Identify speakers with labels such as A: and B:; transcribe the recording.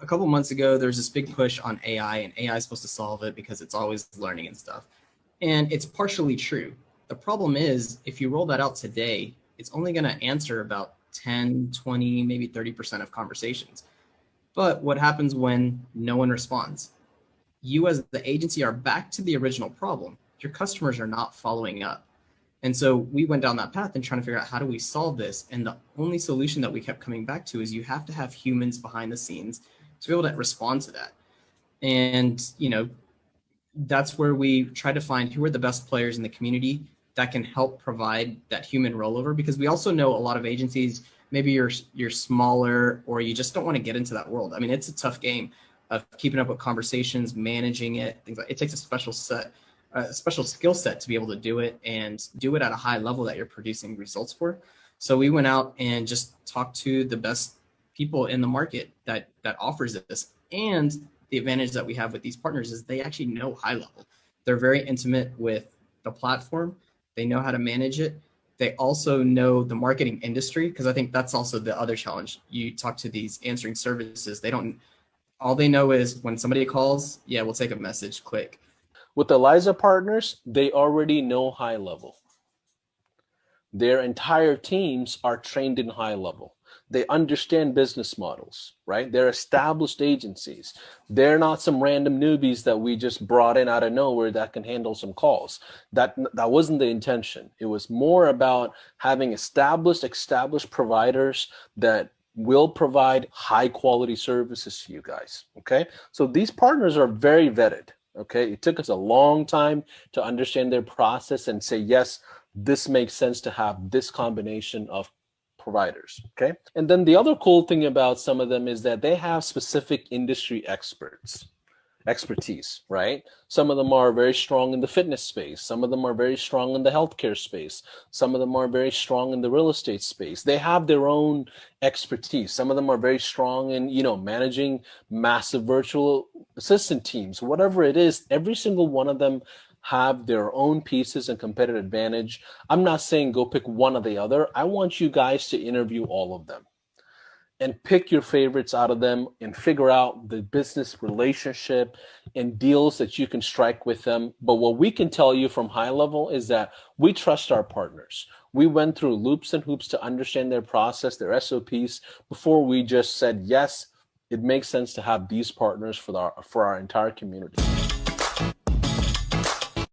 A: a couple months ago, there was this big push on AI, and AI is supposed to solve it because it's always learning and stuff. And it's partially true. The problem is, if you roll that out today, it's only going to answer about 10, 20, maybe 30% of conversations. But what happens when no one responds? You, as the agency, are back to the original problem. Your customers are not following up. And so we went down that path and trying to figure out how do we solve this. And the only solution that we kept coming back to is you have to have humans behind the scenes to be able to respond to that. And, that's where we try to find who are the best players in the community that can help provide that human rollover, because we also know a lot of agencies, maybe you're smaller or you just don't want to get into that world. I mean, it's a tough game of keeping up with conversations, managing it, things like it takes a special skill set to be able to do it and do it at a high level that you're producing results for. So we went out and just talked to the best people in the market that offers this. And the advantage that we have with these partners is they actually know HighLevel. They're very intimate with the platform. They know how to manage it. They also know the marketing industry, because I think that's also the other challenge. You talk to these answering services, all they know is when somebody calls, yeah, we'll take a message, click.
B: With Eliza partners, they already know HighLevel. Their entire teams are trained in HighLevel. They understand business models, right? They're established agencies. They're not some random newbies that we just brought in out of nowhere that can handle some calls. That wasn't the intention. It was more about having established providers that will provide high quality services to you guys, okay? So these partners are very vetted, okay? It took us a long time to understand their process and say, yes, this makes sense to have this combination of providers, okay? And then the other cool thing about some of them is that they have specific industry expertise, right? Some of them are very strong in the fitness space. Some of them are very strong in the healthcare space. Some of them are very strong in the real estate space. They have their own expertise. Some of them are very strong in, managing massive virtual assistant teams. Whatever it is, every single one of them have their own pieces and competitive advantage. I'm not saying go pick one or the other. I want you guys to interview all of them and pick your favorites out of them and figure out the business relationship and deals that you can strike with them. But what we can tell you from HighLevel is that we trust our partners. We went through loops and hoops to understand their process, their SOPs, before we just said, yes, it makes sense to have these partners for our entire community.